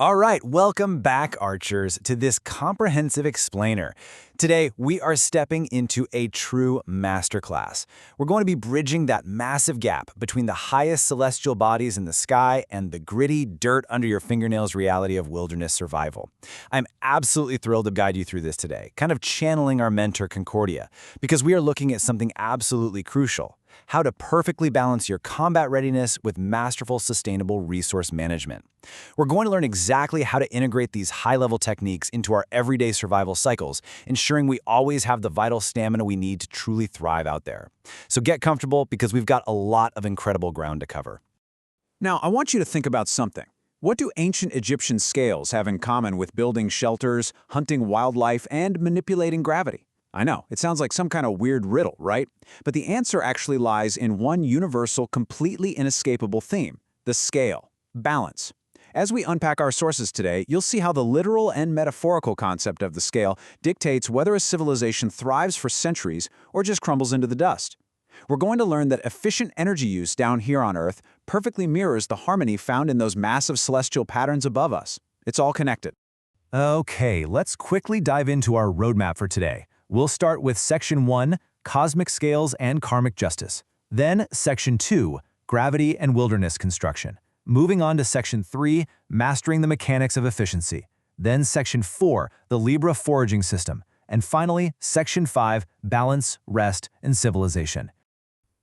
All right, welcome back, Archers, to this comprehensive explainer. Today, we are stepping into a true masterclass. We're going to be bridging that massive gap between the highest celestial bodies in the sky and the gritty, dirt under your fingernails reality of wilderness survival. I'm absolutely thrilled to guide you through this today, kind of channeling our mentor Concordia, because we are looking at something absolutely crucial: how to perfectly balance your combat readiness with masterful, sustainable resource management. We're going to learn exactly how to integrate these high-level techniques into our everyday survival cycles, ensuring we always have the vital stamina we need to truly thrive out there. So get comfortable, because we've got a lot of incredible ground to cover. Now, I want you to think about something. What do ancient Egyptian scales have in common with building shelters, hunting wildlife, and manipulating gravity? I know, it sounds like some kind of weird riddle, right? But the answer actually lies in one universal, completely inescapable theme: the scale, balance. As we unpack our sources today, you'll see how the literal and metaphorical concept of the scale dictates whether a civilization thrives for centuries or just crumbles into the dust. We're going to learn that efficient energy use down here on Earth perfectly mirrors the harmony found in those massive celestial patterns above us. It's all connected. Okay, let's quickly dive into our roadmap for today. We'll start with Section 1, Cosmic Scales and Karmic Justice. Then Section 2, Gravity and Wilderness Construction. Moving on to Section 3, Mastering the Mechanics of Efficiency. Then Section 4, the Libra Foraging System. And finally, Section 5, Balance, Rest, and Civilization.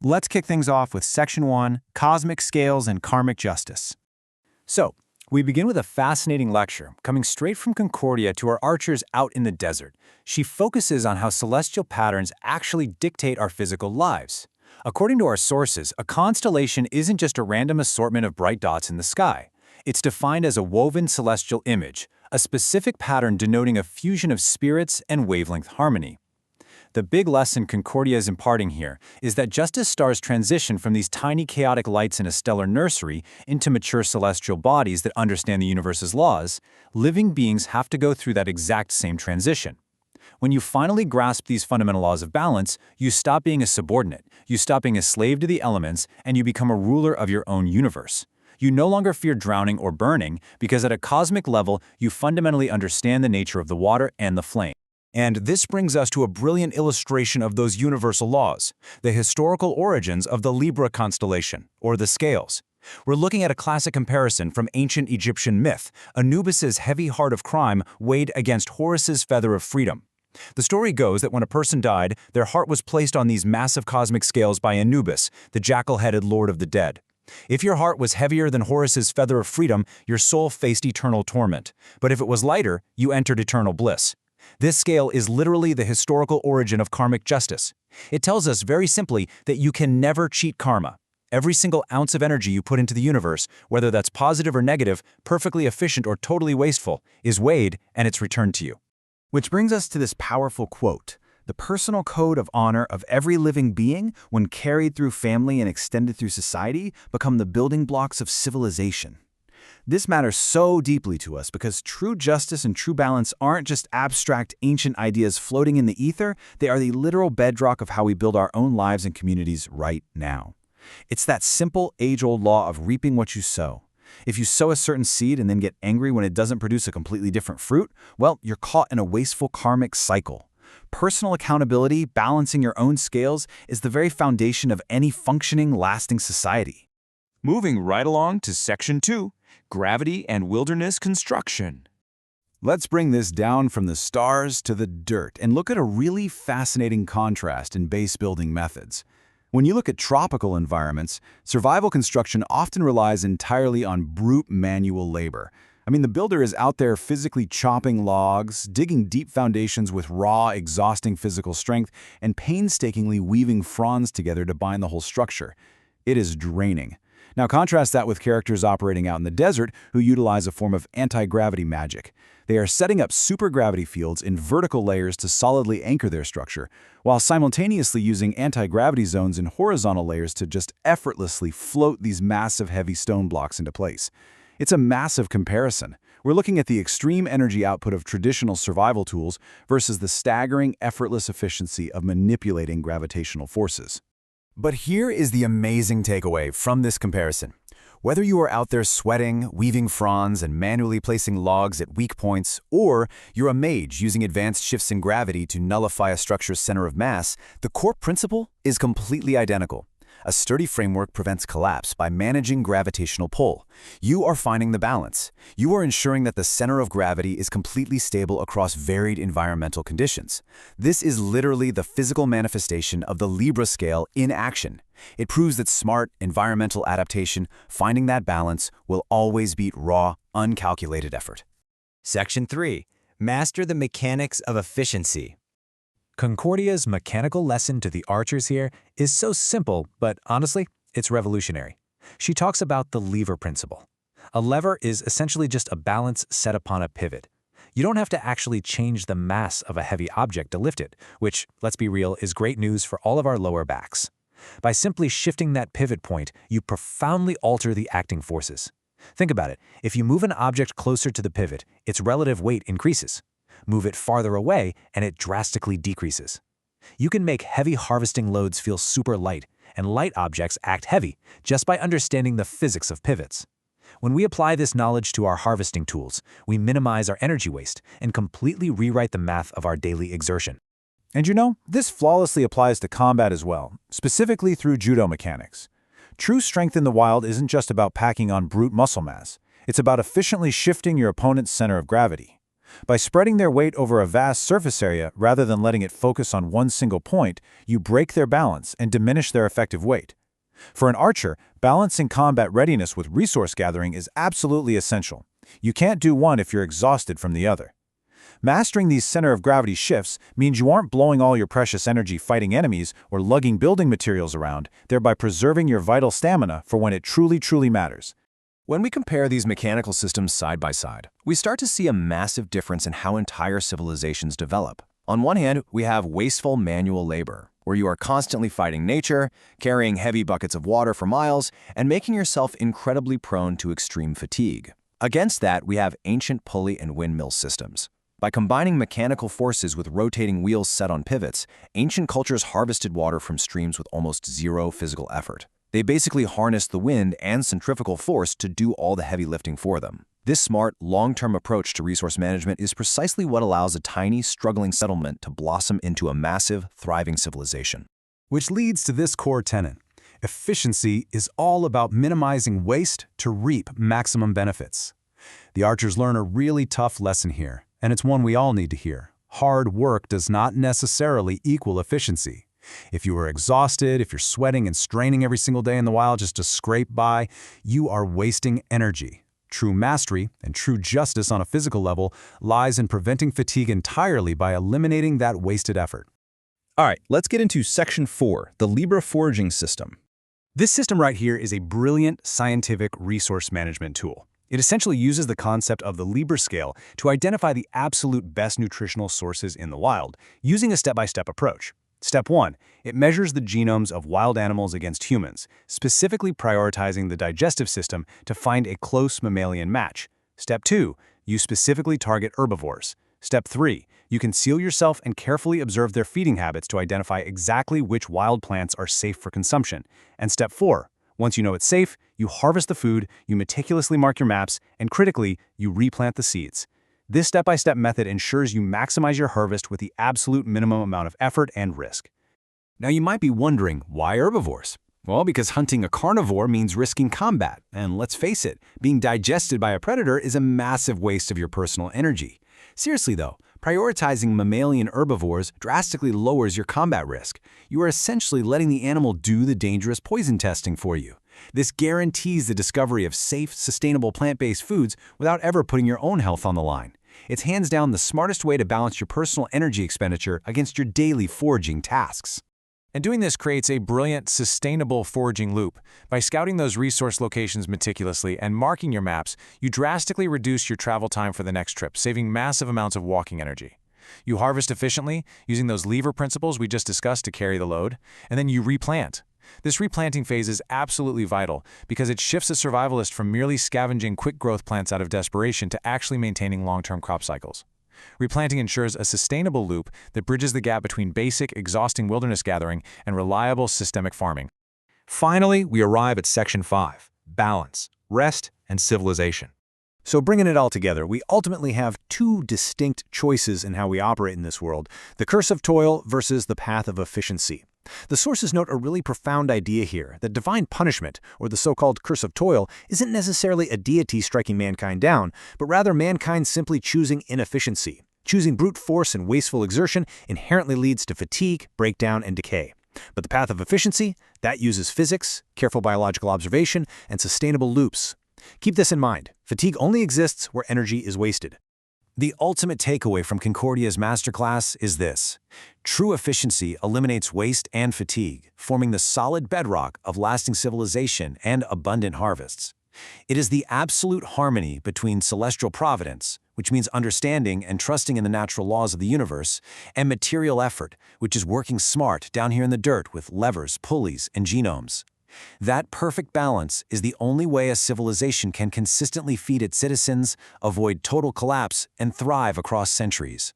Let's kick things off with Section 1, Cosmic Scales and Karmic Justice. So, we begin with a fascinating lecture coming straight from Concordia to our archers out in the desert. She focuses on how celestial patterns actually dictate our physical lives. According to our sources, a constellation isn't just a random assortment of bright dots in the sky. It's defined as a woven celestial image, a specific pattern denoting a fusion of spirits and wavelength harmony. The big lesson Concordia is imparting here is that just as stars transition from these tiny chaotic lights in a stellar nursery into mature celestial bodies that understand the universe's laws, living beings have to go through that exact same transition. When you finally grasp these fundamental laws of balance, you stop being a subordinate, you stop being a slave to the elements, and you become a ruler of your own universe. You no longer fear drowning or burning, because at a cosmic level, you fundamentally understand the nature of the water and the flame. And this brings us to a brilliant illustration of those universal laws: the historical origins of the Libra constellation, or the scales. We're looking at a classic comparison from ancient Egyptian myth: Anubis's heavy heart of crime weighed against Horus's feather of freedom. The story goes that when a person died, their heart was placed on these massive cosmic scales by Anubis, the jackal-headed lord of the dead. If your heart was heavier than Horus's feather of freedom, your soul faced eternal torment. But if it was lighter, you entered eternal bliss. This scale is literally the historical origin of karmic justice. It tells us very simply that you can never cheat karma. Every single ounce of energy you put into the universe, whether that's positive or negative, perfectly efficient or totally wasteful, is weighed and it's returned to you. Which brings us to this powerful quote: "The personal code of honor of every living being, when carried through family and extended through society, become the building blocks of civilization." This matters so deeply to us because true justice and true balance aren't just abstract ancient ideas floating in the ether, they are the literal bedrock of how we build our own lives and communities right now. It's that simple, age-old law of reaping what you sow. If you sow a certain seed and then get angry when it doesn't produce a completely different fruit, well, you're caught in a wasteful karmic cycle. Personal accountability, balancing your own scales, is the very foundation of any functioning, lasting society. Moving right along to Section 2, Gravity and Wilderness Construction. Let's bring this down from the stars to the dirt and look at a really fascinating contrast in base building methods. When you look at tropical environments, survival construction often relies entirely on brute manual labor. The builder is out there physically chopping logs, digging deep foundations with raw, exhausting physical strength, and painstakingly weaving fronds together to bind the whole structure. It is draining. Now contrast that with characters operating out in the desert who utilize a form of anti-gravity magic. They are setting up supergravity fields in vertical layers to solidly anchor their structure, while simultaneously using anti-gravity zones in horizontal layers to just effortlessly float these massive heavy stone blocks into place. It's a massive comparison. We're looking at the extreme energy output of traditional survival tools versus the staggering, effortless efficiency of manipulating gravitational forces. But here is the amazing takeaway from this comparison. Whether you are out there sweating, weaving fronds, and manually placing logs at weak points, or you're a mage using advanced shifts in gravity to nullify a structure's center of mass, the core principle is completely identical. A sturdy framework prevents collapse by managing gravitational pull. You are finding the balance. You are ensuring that the center of gravity is completely stable across varied environmental conditions. This is literally the physical manifestation of the Libra scale in action. It proves that smart, environmental adaptation, finding that balance, will always beat raw, uncalculated effort. Section 3. Master the mechanics of efficiency. Concordia's mechanical lesson to the archers here is so simple, but honestly, it's revolutionary. She talks about the lever principle. A lever is essentially just a balance set upon a pivot. You don't have to actually change the mass of a heavy object to lift it, which, let's be real, is great news for all of our lower backs. By simply shifting that pivot point, you profoundly alter the acting forces. Think about it. If you move an object closer to the pivot, its relative weight increases. Move it farther away, and it drastically decreases. You can make heavy harvesting loads feel super light, and light objects act heavy just by understanding the physics of pivots. When we apply this knowledge to our harvesting tools, we minimize our energy waste and completely rewrite the math of our daily exertion. And you know, this flawlessly applies to combat as well, specifically through judo mechanics. True strength in the wild isn't just about packing on brute muscle mass. It's about efficiently shifting your opponent's center of gravity. By spreading their weight over a vast surface area rather than letting it focus on one single point, you break their balance and diminish their effective weight. For an archer, balancing combat readiness with resource gathering is absolutely essential. You can't do one if you're exhausted from the other. Mastering these center of gravity shifts means you aren't blowing all your precious energy fighting enemies or lugging building materials around, thereby preserving your vital stamina for when it truly matters. When we compare these mechanical systems side by side, we start to see a massive difference in how entire civilizations develop. On one hand, we have wasteful manual labor, where you are constantly fighting nature, carrying heavy buckets of water for miles, and making yourself incredibly prone to extreme fatigue. Against that, we have ancient pulley and windmill systems. By combining mechanical forces with rotating wheels set on pivots, ancient cultures harvested water from streams with almost zero physical effort. They basically harnessed the wind and centrifugal force to do all the heavy lifting for them. This smart, long-term approach to resource management is precisely what allows a tiny, struggling settlement to blossom into a massive, thriving civilization. Which leads to this core tenet. Efficiency is all about minimizing waste to reap maximum benefits. The archers learn a really tough lesson here, and it's one we all need to hear. Hard work does not necessarily equal efficiency. If you are exhausted, if you're sweating and straining every single day in the wild just to scrape by, you are wasting energy. True mastery and true justice on a physical level lies in preventing fatigue entirely by eliminating that wasted effort. All right, let's get into Section 4, the Libra foraging system. This system right here is a brilliant scientific resource management tool. It essentially uses the concept of the Libra scale to identify the absolute best nutritional sources in the wild, using a step-by-step approach. Step 1. It measures the genomes of wild animals against humans, specifically prioritizing the digestive system to find a close mammalian match. Step 2. You specifically target herbivores. Step 3. You conceal yourself and carefully observe their feeding habits to identify exactly which wild plants are safe for consumption. And Step 4. Once you know it's safe, you harvest the food, you meticulously mark your maps, and critically, you replant the seeds. This step-by-step method ensures you maximize your harvest with the absolute minimum amount of effort and risk. Now you might be wondering, why herbivores? Well, because hunting a carnivore means risking combat, and let's face it, being digested by a predator is a massive waste of your personal energy. Seriously though, prioritizing mammalian herbivores drastically lowers your combat risk. You are essentially letting the animal do the dangerous poison testing for you. This guarantees the discovery of safe, sustainable plant-based foods without ever putting your own health on the line. It's hands down the smartest way to balance your personal energy expenditure against your daily foraging tasks. And doing this creates a brilliant, sustainable foraging loop. By scouting those resource locations meticulously and marking your maps, you drastically reduce your travel time for the next trip, saving massive amounts of walking energy. You harvest efficiently, using those lever principles we just discussed to carry the load, and then you replant. This replanting phase is absolutely vital because it shifts a survivalist from merely scavenging quick growth plants out of desperation to actually maintaining long-term crop cycles. Replanting ensures a sustainable loop that bridges the gap between basic, exhausting wilderness gathering and reliable systemic farming. Finally, we arrive at Section 5, balance, rest, and civilization. So bringing it all together, we ultimately have two distinct choices in how we operate in this world: the curse of toil versus the path of efficiency. The sources note a really profound idea here, that divine punishment, or the so-called curse of toil, isn't necessarily a deity striking mankind down, but rather mankind simply choosing inefficiency. Choosing brute force and wasteful exertion inherently leads to fatigue, breakdown, and decay. But the path of efficiency, that uses physics, careful biological observation, and sustainable loops. Keep this in mind: fatigue only exists where energy is wasted. The ultimate takeaway from Concordia's masterclass is this: true efficiency eliminates waste and fatigue, forming the solid bedrock of lasting civilization and abundant harvests. It is the absolute harmony between celestial providence, which means understanding and trusting in the natural laws of the universe, and material effort, which is working smart down here in the dirt with levers, pulleys, and genomes. That perfect balance is the only way a civilization can consistently feed its citizens, avoid total collapse, and thrive across centuries.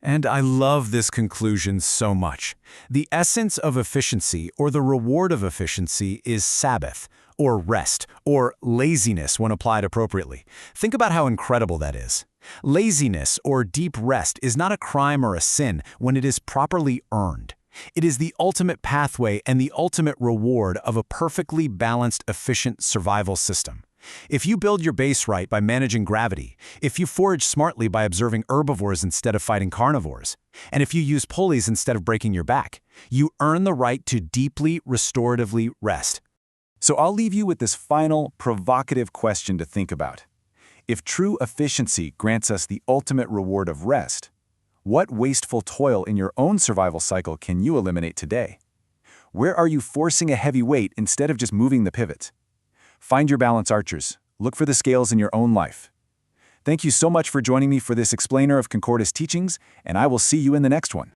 And I love this conclusion so much. The essence of efficiency, or the reward of efficiency, is Sabbath, or rest, or laziness when applied appropriately. Think about how incredible that is. Laziness, or deep rest, is not a crime or a sin when it is properly earned. It is the ultimate pathway and the ultimate reward of a perfectly balanced, efficient survival system. If you build your base right by managing gravity, if you forage smartly by observing herbivores instead of fighting carnivores, and if you use pulleys instead of breaking your back, you earn the right to deeply, restoratively rest. So I'll leave you with this final, provocative question to think about. If true efficiency grants us the ultimate reward of rest, what wasteful toil in your own survival cycle can you eliminate today? Where are you forcing a heavy weight instead of just moving the pivot? Find your balance, archers. Look for the scales in your own life. Thank you so much for joining me for this explainer of Concordia's teachings, and I will see you in the next one.